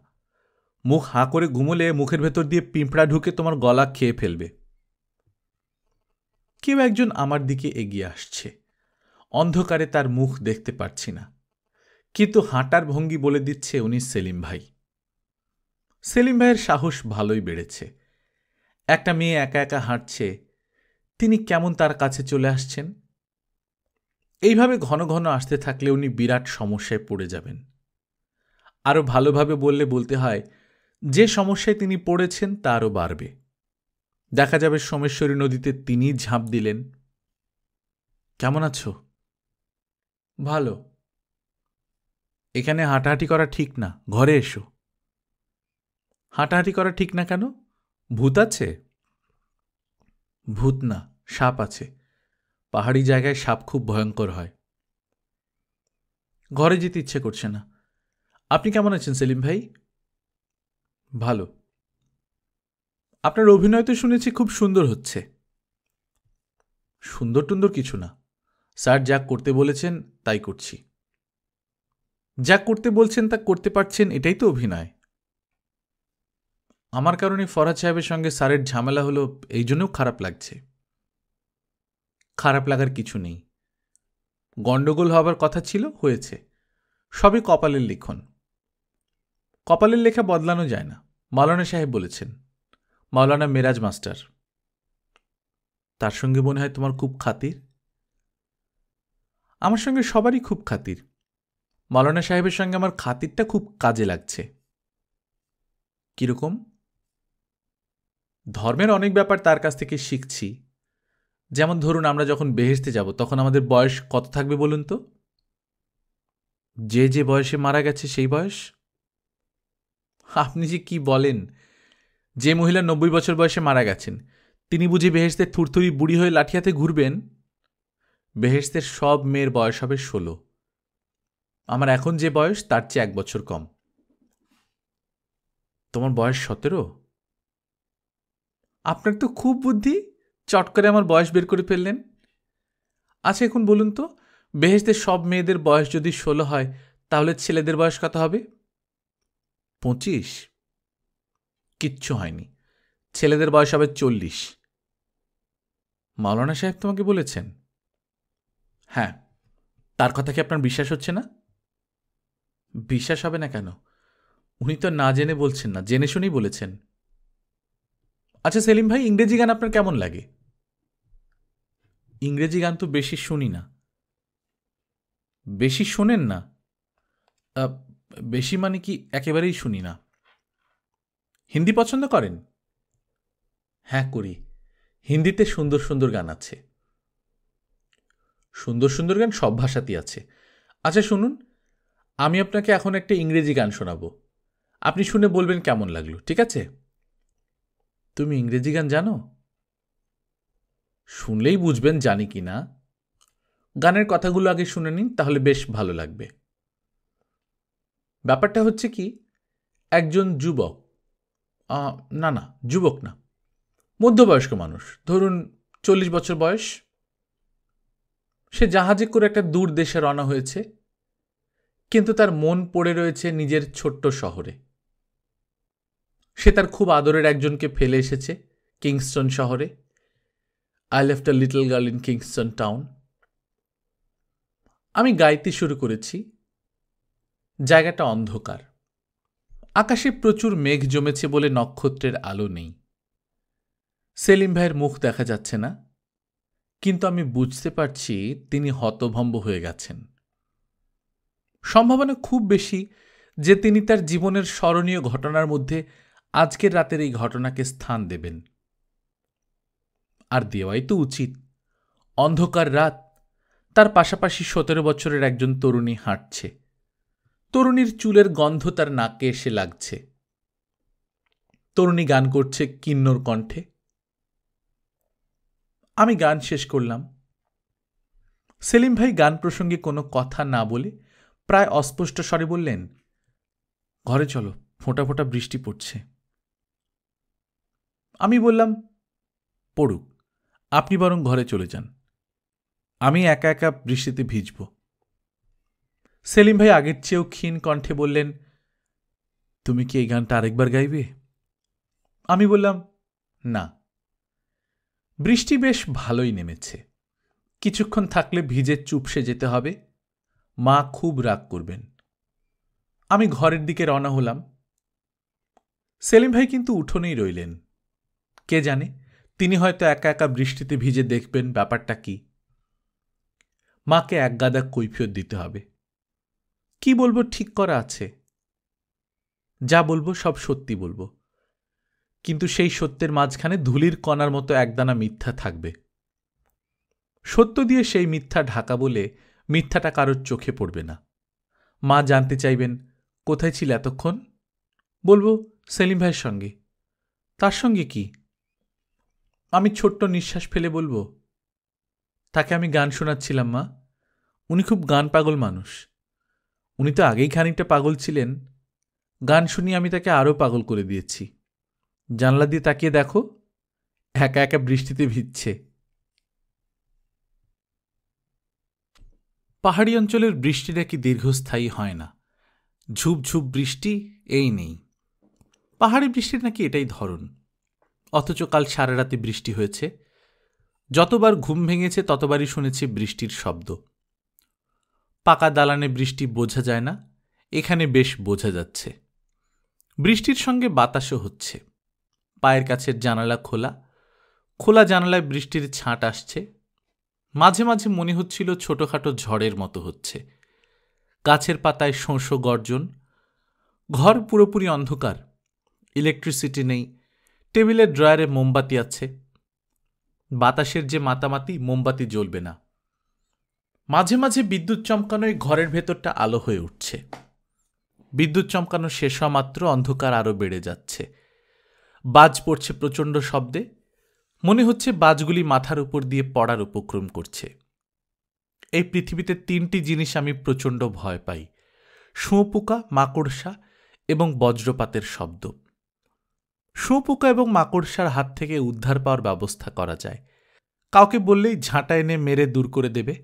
মুখ হাঁ করে ঘুমোলে মুখের ভেতর দিয়ে পিঁপড়া ঢুকে তোমার গলা খেয়ে ফেলবে। কেউ একজন আমার দিকে এগিয়ে আসছে। অন্ধকারে তার মুখ দেখতে পারছি না, কিন্তু হাঁটার ভঙ্গি বলে দিচ্ছে উনি সেলিম ভাই। সেলিম ভাইয়ের সাহস ভালোই বেড়েছে। একটা মেয়ে একা একা হাঁটছে, তিনি কেমন তার কাছে চলে আসছেন। এইভাবে ঘন ঘন আসতে থাকলে উনি বিরাট সমস্যায় পড়ে যাবেন। আরও ভালোভাবে বলতে হয়, যে সমস্যায় তিনি পড়েছেন তা আরও বাড়বে। দেখা যাবে সোমেশ্বরী নদীতে তিনিই ঝাঁপ দিলেন। কেমন আছো? ভালো। এখানে হাঁটাহাঁটি করা ঠিক না, ঘরে এসো। হাঁটাহাঁটি করা ঠিক না কেন? ভূত আছে? ভূত না, সাপ আছে। পাহাড়ি জায়গায় সাপ খুব ভয়ঙ্কর হয়। ঘরে যেতে ইচ্ছে করছে না। আপনি কেমন আছেন সেলিম ভাই? ভালো। আপনার অভিনয় তো শুনেছি খুব সুন্দর হচ্ছে। সুন্দর টুন্দর কিছু না, স্যার যা করতে বলেছেন তাই করছি। যা করতে বলছেন তা করতে পারছেন, এটাই তো অভিনয়। আমার কারণে ফরহাদ সাহেবের সঙ্গে স্যারের ঝামেলা হলো, এই জন্যও খারাপ লাগছে। খারাপ লাগার কিছু নেই। গণ্ডগোল হবার কথা ছিল, হয়েছে। সবই কপালের লিখন। কপালের লেখা বদলানো যায় না, মাওলানা সাহেব বলেছেন। মাওলানা মেরাজ মাস্টার। তার সঙ্গে মনে হয় তোমার খুব খাতির? আমার সঙ্গে সবারই খুব খাতির। মাওলানা সাহেবের সঙ্গে আমার খাতিরটা খুব কাজে লাগছে। কিরকম? ধর্মের অনেক ব্যাপার তার কাছ থেকে শিখছি। যেমন ধরুন, আমরা যখন বেহেশতে যাব তখন আমাদের বয়স কত থাকবে বলুন তো? যে যে বয়সে মারা গেছে সেই বয়স। আপনি যে কি বলেন! যে মহিলা 90 বছর বয়সে মারা গেছেন তিনি বুঝি বেহেশতের থুরথুরি বুড়ি হয়ে লাঠি হাতে ঘুরবেন? বেহেশতের সব মেয়ের বয়স হবে 16। আমার এখন যে বয়স তার চেয়ে 1 বছর কম। তোমার বয়স 17? আপনার তো খুব বুদ্ধি, চট করে আমার বয়স বের করে ফেললেন। আচ্ছা, এখন বলুন তো, বেহেশতের সব মেয়েদের বয়স যদি 16 হয়, তাহলে ছেলেদের বয়স কত হবে? 25? কিচ্ছু হয়নি, ছেলেদের বয়স হবে 40। মাওলানা সাহেব তোমাকে বলেছেন? হ্যাঁ। তার কথা কি আপনার বিশ্বাস হচ্ছে না? বিশ্বাস হবে না কেন? উনি তো না জেনে বলছেন না, জেনে শুনেই বলেছেন। আচ্ছা সেলিম ভাই, ইংরেজি গান আপনার কেমন লাগে? ইংরেজি গান তো বেশি শুনি না। বেশি শোনেন না? আ, বেশি মানে কি একেবারেই শুনি না। হিন্দি পছন্দ করেন? হ্যাঁ করি। হিন্দিতে সুন্দর সুন্দর গান আছে। সুন্দর সুন্দর গান সব ভাষাতেই আছে। আচ্ছা শুনুন, আমি আপনাকে এখন একটা ইংরেজি গান শোনাবো। আপনি শুনে বলবেন কেমন লাগলো, ঠিক আছে? তুমি ইংরেজি গান জানো? শুনলেই বুঝবেন জানি কি না। গানের কথাগুলো আগে শুনে নিন, তাহলে বেশ ভালো লাগবে। ব্যাপারটা হচ্ছে কি, একজন যুবক, না না যুবক না, মধ্যবয়স্ক মানুষ, ধরুন 40 বছর বয়স। সে জাহাজে করে একটা দূর দেশে রওনা হয়েছে, কিন্তু তার মন পড়ে রয়েছে নিজের ছোট্ট শহরে। সে তার খুব আদরের একজনকে ফেলে এসেছে কিংস্টন শহরে। I left a little girl in Kingston town. আমি গাইতে শুরু করেছি। জায়গাটা অন্ধকার, আকাশে প্রচুর মেঘ জমেছে বলে নক্ষত্রের আলো নেই। সেলিম ভাইয়ের মুখ দেখা যাচ্ছে না, কিন্তু আমি বুঝতে পারছি তিনি হতভম্ব হয়ে গেছেন। সম্ভাবনা খুব বেশি যে তিনি তার জীবনের স্মরণীয় ঘটনার মধ্যে আজকের রাতের এই ঘটনাকে স্থান দেবেন। আর দেওয়াই তো উচিত। অন্ধকার রাত, তার পাশাপাশি 17 বছরের একজন তরুণী হাঁটছে। তরুণীর চুলের গন্ধ তার নাকে এসে লাগছে। তরুণী গান করছে কিন্নর কণ্ঠে। আমি গান শেষ করলাম। সেলিম ভাই গান প্রসঙ্গে কোনো কথা না বলে প্রায় অস্পষ্ট স্বরে বললেন, ঘরে চলো, ফোঁটা ফোঁটা বৃষ্টি পড়ছে। আমি বললাম, পড়ুক, আপনি বরং ঘরে চলে যান। আমি একা একা বৃষ্টিতে ভিজব। সেলিম ভাই আগের চেয়েও ক্ষীণ কণ্ঠে বললেন, তুমি কি এই গানটা আরেকবার গাইবে? আমি বললাম, না। বৃষ্টি বেশ ভালোই নেমেছে। কিছুক্ষণ থাকলে ভিজে চুপসে যেতে হবে। মা খুব রাগ করবেন। আমি ঘরের দিকে রওনা হলাম। সেলিম ভাই কিন্তু উঠোনেই রইলেন। কে জানে, তিনি হয়তো একা একা বৃষ্টিতে ভিজে দেখবেন ব্যাপারটা কি। মাকে একগাদা কৈফিয়ত দিতে হবে। কি বলবো ঠিক করা আছে। যা বলবো সব সত্যি বলবো, কিন্তু সেই সত্যের মাঝখানে ধুলির কণার মতো একদানা মিথ্যা থাকবে। সত্য দিয়ে সেই মিথ্যা ঢাকা বলে মিথ্যাটা কারোর চোখে পড়বে না। মা জানতে চাইবেন, কোথায় ছিল এতক্ষণ? বলবো, সেলিম ভাইয়ের সঙ্গে। তার সঙ্গে কি? আমি ছোট্ট নিঃশ্বাস ফেলে বলবো, তাকে আমি গান শোনাচ্ছিলাম মা। উনি খুব গান পাগল মানুষ। উনি তো আগেই খানিকটা পাগল ছিলেন। গান শুনিয়ে আমি তাকে আরও পাগল করে দিয়েছি। জানলা দিয়ে তাকিয়ে দেখো, একা একা বৃষ্টিতে ভিজছে। পাহাড়ি অঞ্চলের বৃষ্টিটা কি দীর্ঘস্থায়ী হয় না। ঝুপঝুপ বৃষ্টি এই নেই। পাহাড়ি বৃষ্টির নাকি এটাই ধরন। অথচ কাল সারা রাতে বৃষ্টি হয়েছে। যতবার ঘুম ভেঙেছে ততবারই শুনেছি বৃষ্টির শব্দ। পাকা দালানে বৃষ্টি বোঝা যায় না, এখানে বেশ বোঝা যাচ্ছে। বৃষ্টির সঙ্গে বাতাসও হচ্ছে। পায়ের কাছের জানালা খোলা, খোলা জানালায় বৃষ্টির ছাঁট আসছে। মাঝে মাঝে মনে হচ্ছিল ছোটখাটো ঝড়ের মতো হচ্ছে। গাছের পাতায় শোঁ গর্জন। ঘর পুরোপুরি অন্ধকার। ইলেকট্রিসিটি নেই। টেবিলের ড্রয়ারে মোমবাতি আছে। বাতাসের যে মাতামাতি, মোমবাতি জ্বলবে না। মাঝে মাঝে বিদ্যুৎ চমকানোয় ঘরের ভেতরটা আলো হয়ে উঠছে। বিদ্যুৎ চমকানো শেষ হওয়া মাত্র অন্ধকার আরও বেড়ে যাচ্ছে। বাজ পড়ছে প্রচণ্ড শব্দে। মনে হচ্ছে বাজগুলি মাথার উপর দিয়ে পড়ার উপক্রম করছে। এই পৃথিবীতে 3টি জিনিস আমি প্রচণ্ড ভয় পাই: শুঁয়োপোকা, মাকড়সা এবং বজ্রপাতের শব্দ। শুঁয়োপোকা এবং মাকড়সার হাত থেকে উদ্ধার পাওয়ার ব্যবস্থা করা যায়। কাউকে বললেই ঝাঁটা এনে মেরে দূর করে দেবে।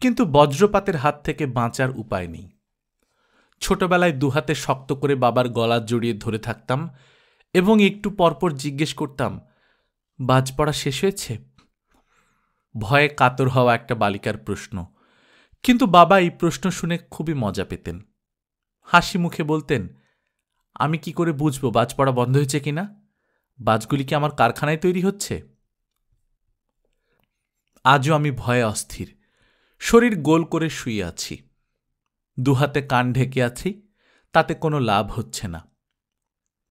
কিন্তু বজ্রপাতের হাত থেকে বাঁচার উপায় নেই। ছোটবেলায় দুহাতে শক্ত করে বাবার গলা জড়িয়ে ধরে থাকতাম এবং একটু পরপর জিজ্ঞেস করতাম, বাজ পড়া শেষ হয়েছে? ভয়ে কাতর হওয়া একটা বালিকার প্রশ্ন। কিন্তু বাবা এই প্রশ্ন শুনে খুবই মজা পেতেন। হাসি মুখে বলতেন, আমি কি করে বুঝবো বাজ পড়া বন্ধ হয়েছে কিনা? বাজগুলি কি আমার কারখানায় তৈরি হচ্ছে? আজও আমি ভয়ে অস্থির। শরীর গোল করে শুয়ে আছি। দুহাতে কান ঢেকে আছি, তাতে কোনো লাভ হচ্ছে না।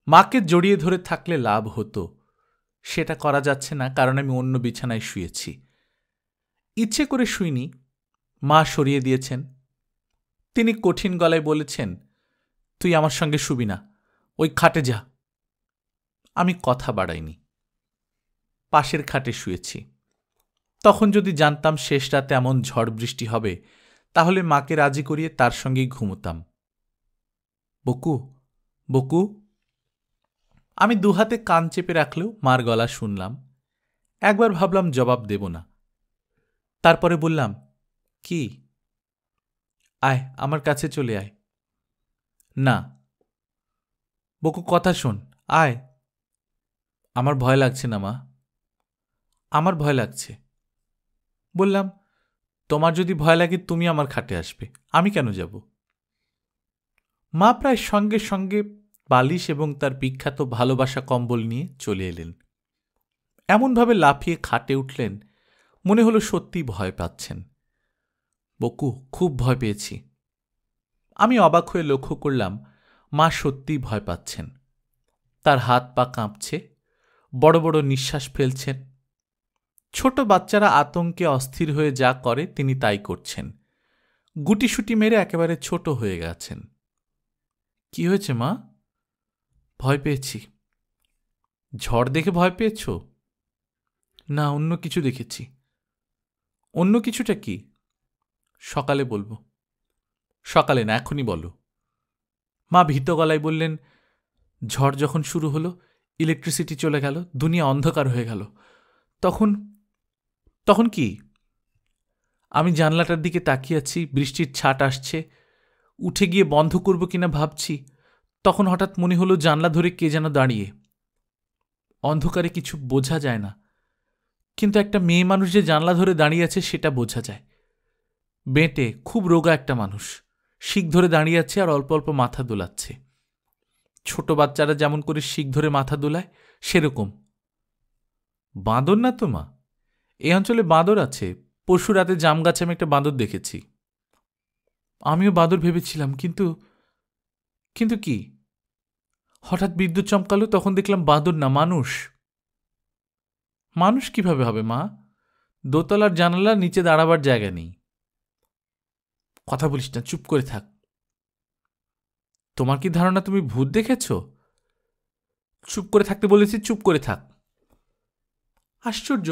মাকে জড়িয়ে ধরে থাকলে লাভ হতো, সেটা করা যাচ্ছে না, কারণ আমি অন্য বিছানায় শুয়েছি। ইচ্ছে করে শুইনি, মা সরিয়ে দিয়েছেন। তিনি কঠিন গলায় বলেছেন, তুই আমার সঙ্গে শুবি না, ওই খাটে যা। আমি কথা বাড়াইনি, পাশের খাটে শুয়েছি। তখন যদি জানতাম শেষ রাতে এমন ঝড় বৃষ্টি হবে, তাহলে মাকে রাজি করিয়ে তার সঙ্গেই ঘুমোতাম। বকু, বকু। আমি দুহাতে কান চেপে রাখলেও মার গলা শুনলাম। একবার ভাবলাম জবাব দেব না। তারপরে বললাম, কি? আয়, আমার কাছে চলে আয়। না। বকু, কথা শোন, আয়। আমার ভয় লাগছে না মা। আমার ভয় লাগছে। বললাম, তোমার যদি ভয় লাগে তুমি আমার খাটে আসবে, আমি কেন যাব? মা প্রায় সঙ্গে সঙ্গে বালিশ এবং তার বিখ্যাত ভালোবাসা কম্বল নিয়ে চলে এলেন। এমনভাবে লাফিয়ে খাটে উঠলেন, মনে হলো সত্যি ভয় পাচ্ছেন। বকু, খুব ভয় পেয়েছি। আমি অবাক হয়ে লক্ষ্য করলাম মা সত্যিই ভয় পাচ্ছেন। তার হাত পা কাঁপছে, বড় বড় নিঃশ্বাস ফেলছেন। ছোট বাচ্চারা আতঙ্কে অস্থির হয়ে যা করে তিনি তাই করছেন। গুটিসুটি মেরে একেবারে ছোট হয়ে গেছেন। কি হয়েছে মা? ভয় পেয়েছি। ঝড় দেখে ভয় পেয়েছ? না, অন্য কিছু দেখেছি। অন্য কিছুটা কি? সকালে বলবো। সকালে না, এখনই বলো। মা ভীত গলায় বললেন, ঝড় যখন শুরু হলো, ইলেকট্রিসিটি চলে গেল, দুনিয়া অন্ধকার হয়ে গেল। তখন তখন কি? আমি জানলাটার দিকে তাকিয়ে আছি, বৃষ্টির ছাট আসছে, উঠে গিয়ে বন্ধ করব কিনা ভাবছি, তখন হঠাৎ মনে হলো জানলা ধরে কে যেন দাঁড়িয়ে। অন্ধকারে কিছু বোঝা যায় না, কিন্তু একটা মেয়ে মানুষ যে জানলা ধরে দাঁড়িয়ে আছে সেটা বোঝা যায়। বেঁটে, খুব রোগা একটা মানুষ, শিক ধরে দাঁড়িয়ে আছে আর অল্প অল্প মাথা দোলাচ্ছে। ছোট বাচ্চারা যেমন করে শিক ধরে মাথা দোলায় সেরকম। বাঁদর না তো মা? এই অঞ্চলে বাঁদর আছে। পরশু রাতে জাম গাছে আমি একটা বাঁদর দেখেছি। আমিও বাঁদর ভেবেছিলাম, কিন্তু কিন্তু কি? হঠাৎ বিদ্যুৎ চমকালো, তখন দেখলাম বাঁদর না, মানুষ। মানুষ কিভাবে হবে মা? দোতলার জানালার নিচে দাঁড়াবার জায়গা নেই। কথা বলিস না, চুপ করে থাক। তোমার কি ধারণা তুমি ভূত দেখেছ? চুপ করে থাকতে বলেছি, চুপ করে থাক। আশ্চর্য,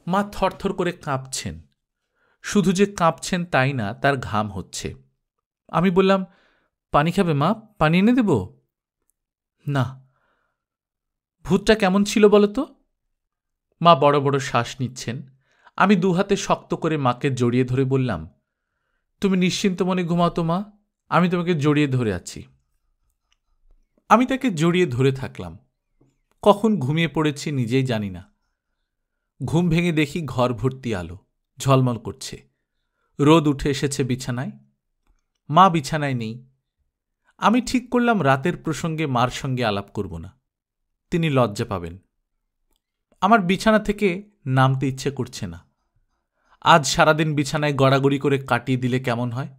মা থরথর করে কাঁপছেন। শুধু যে কাঁপছেন তাই না, তার ঘাম হচ্ছে। আমি বললাম, পানি খাবে মা? পানি এনে দেব? না। ভূতটা কেমন ছিল বলো তো? মা বড় বড় শ্বাস নিচ্ছেন। আমি দুহাতে শক্ত করে মাকে জড়িয়ে ধরে বললাম, তুমি নিশ্চিন্ত মনে ঘুমাও তো মা, আমি তোমাকে জড়িয়ে ধরে আছি। আমি তাকে জড়িয়ে ধরে থাকলাম। কখন ঘুমিয়ে পড়েছি নিজেই জানি না। ঘুম ভেঙে দেখি ঘর ভর্তি আলো, ঝলমল করছে। রোদ উঠে এসেছে বিছানায়। মা বিছানায় নেই। আমি ঠিক করলাম রাতের প্রসঙ্গে মার সঙ্গে আলাপ করব না, তিনি লজ্জা পাবেন। আমার বিছানা থেকে নামতে ইচ্ছে করছে না। আজ সারাদিন বিছানায় গড়াগড়ি করে কাটিয়ে দিলে কেমন হয়?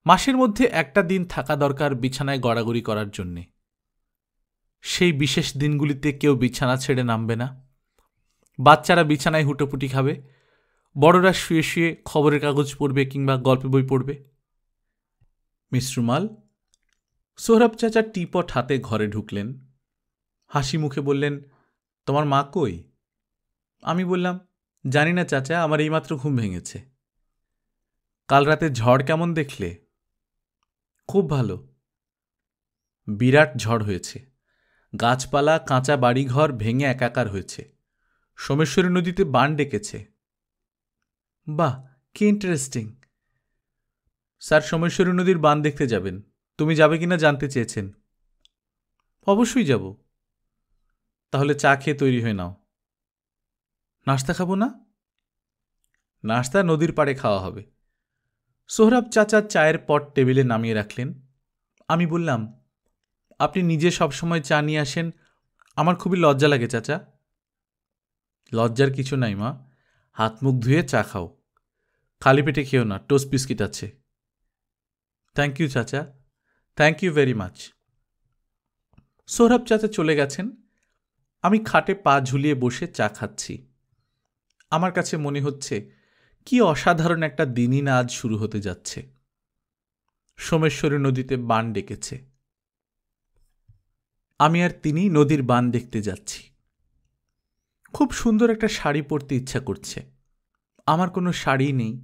মাসের মধ্যে একটা দিন থাকা দরকার বিছানায় গড়াগড়ি করার জন্যে। সেই বিশেষ দিনগুলিতে কেউ বিছানা ছেড়ে নামবে না। বাচ্চারা বিছানায় হুটোপুটি খাবে, বড়রা শুয়ে শুয়ে খবরের কাগজ পড়বে কিংবা গল্প বই পড়বে। মিস রুমাল? সোহরাব চাচা টিপট হাতে ঘরে ঢুকলেন। হাসি মুখে বললেন, তোমার মা কই? আমি বললাম, জানি না চাচা, আমার এইমাত্র ঘুম ভেঙেছে। কাল রাতে ঝড় কেমন দেখলে? খুব ভালো। বিরাট ঝড় হয়েছে। গাছপালা, কাঁচা বাড়িঘর ভেঙে একাকার হয়েছে। সোমেশ্বরী নদীতে বান ডেকেছে। বাহ, কি ইন্টারেস্টিং। স্যার সোমেশ্বরী নদীর বান দেখতে যাবেন, তুমি যাবে কিনা জানতে চেয়েছেন। অবশ্যই যাব। তাহলে চা খেয়ে তৈরি হয়ে নাও। নাস্তা খাবো না? নাস্তা নদীর পাড়ে খাওয়া হবে। সোহরাব চাচা চায়ের পট টেবিলে নামিয়ে রাখলেন। আমি বললাম, আপনি নিজে সবসময় চা নিয়ে আসেন, আমার খুবই লজ্জা লাগে চাচা। লজ্জার কিছু নাই মা, হাত মুখ ধুয়ে চা খাও। খালি পেটে খেও না, টোস্ট বিস্কিট আছে। থ্যাংক ইউ চাচা, thank you very much. Sohrab চাচা চলে গেছেন। আমি খাটে পা ঝুলিয়ে বসে চা খাচ্ছি। আমার কাছে মনে হচ্ছে কি অসাধারণ একটা দিনই না আজ শুরু হতে যাচ্ছে। সোমেশ্বরী নদীতে বান ডেকেছে। আমি আর তিনি নদীর বান দেখতে যাচ্ছি। খুব সুন্দর একটা শাড়ি পরতে ইচ্ছা করছে। আমার কোনো শাড়ি নেই।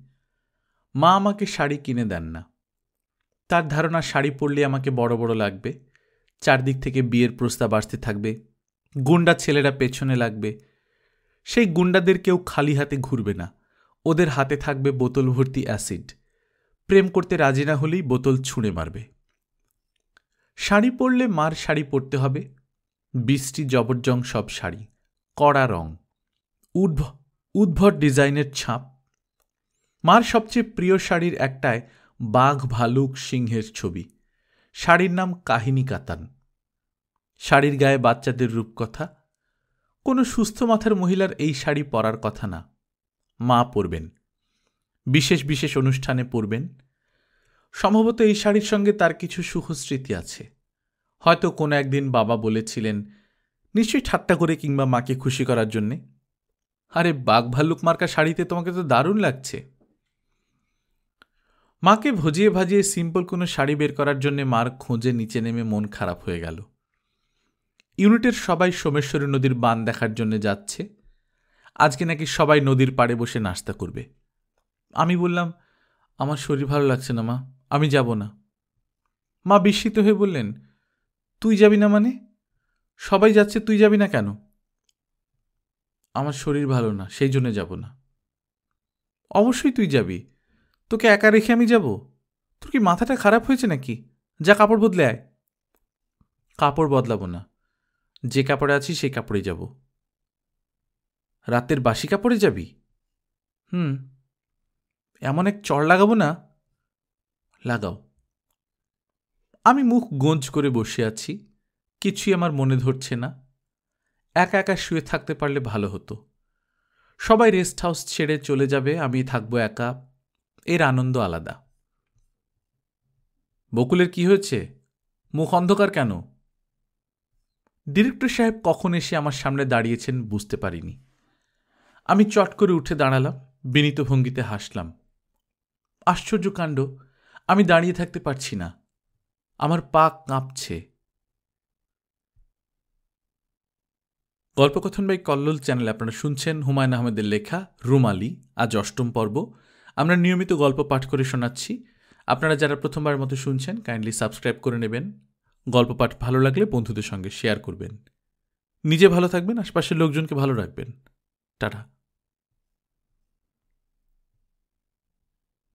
মা আমাকে শাড়ি কিনে দেন না। তার ধারণা শাড়ি পরলে আমাকে বড় বড় লাগবে, চারদিক থেকে বিয়ের প্রস্তাব আসতে থাকবে, গুন্ডা ছেলেরা পেছনে লাগবে। সেই গুন্ডাদের কেউ খালি হাতে ঘুরবে না, ওদের হাতে থাকবে বোতল ভর্তি অ্যাসিড। প্রেম করতে রাজি না হলেই বোতল ছুঁড়ে মারবে। শাড়ি পরলে মার শাড়ি পরতে হবে, বৃষ্টি জবরজং সব শাড়ি, কড়া রং, উদ্ভট ডিজাইনের ছাপ। মার সবচেয়ে প্রিয় শাড়ির একটায় বাঘ ভালুক সিংহের ছবি। শাড়ির নাম কাহিনী কাতান। শাড়ির গায়ে বাচ্চাদের রূপকথা। কোনো সুস্থ মাথার মহিলার এই শাড়ি পরার কথা না। মা পরবেন, বিশেষ বিশেষ অনুষ্ঠানে পরবেন। সম্ভবত এই শাড়ির সঙ্গে তার কিছু সুখস্মৃতি আছে। হয়তো কোনো একদিন বাবা বলেছিলেন, নিশ্চয়ই ঠাট্টা করে কিংবা মাকে খুশি করার জন্যে, আরে বাঘ ভাল্লুক মার্কা শাড়িতে তোমাকে তো দারুণ লাগছে। মাকে ভজিয়ে ভাজিয়ে সিম্পল কোনো শাড়ি বের করার জন্যে মার খোঁজে নিচে নেমে মন খারাপ হয়ে গেল। ইউনিটের সবাই সোমেশ্বরী নদীর বান দেখার জন্য যাচ্ছে। আজকে নাকি সবাই নদীর পাড়ে বসে নাস্তা করবে। আমি বললাম, আমার শরীর ভালো লাগছে না মা, আমি যাব না। মা বিস্মিত হয়ে বললেন, তুই যাবি না মানে? সবাই যাচ্ছে, তুই যাবি না কেন? আমার শরীর ভালো না, সেই জন্য যাব না। অবশ্যই তুই যাবি, তোকে একা রেখে আমি যাব? তোর কি মাথাটা খারাপ হয়েছে নাকি? যা কাপড় বদলে আয়। কাপড় বদলাবো না, যে কাপড়ে আছি সেই কাপড়েই যাব। রাতের বাসি কাপড়ে যাবি? এমন এক চড় লাগাবো না। লাগাও। আমি মুখ গোঁজ করে বসে আছি, কিছুই আমার মনে ধরছে না। একা একা শুয়ে থাকতে পারলে ভালো হতো। সবাই রেস্ট হাউস ছেড়ে চলে যাবে, আমি থাকবো একা। এর আনন্দ আলাদা। বকুলের কি হয়েছে? মুখ অন্ধকার কেন? ডিরেক্টর সাহেব কখন এসে আমার সামনে দাঁড়িয়েছেন বুঝতে পারিনি। আমি চট করে উঠে দাঁড়ালাম, বিনীত ভঙ্গিতে হাসলাম। আশ্চর্য কাণ্ড, আমি দাঁড়িয়ে থাকতে পারছি না, আমার পা কাঁপছে। গল্পকথন বাই কল্লোল চ্যানেলে আপনারা শুনছেন হুমায়ুন আহমেদের লেখা রুমালি। আজ ৮ম পর্ব। আমরা নিয়মিত গল্প পাঠ করে শোনাচ্ছি। আপনারা যারা প্রথমবার মতো শুনছেন কাইন্ডলি সাবস্ক্রাইব করে নেবেন। গল্প পাঠ ভালো লাগলে বন্ধুদের সঙ্গে শেয়ার করবেন। নিজে ভালো থাকবেন, আশপাশের লোকজনকে ভালো রাখবেন। টাটা।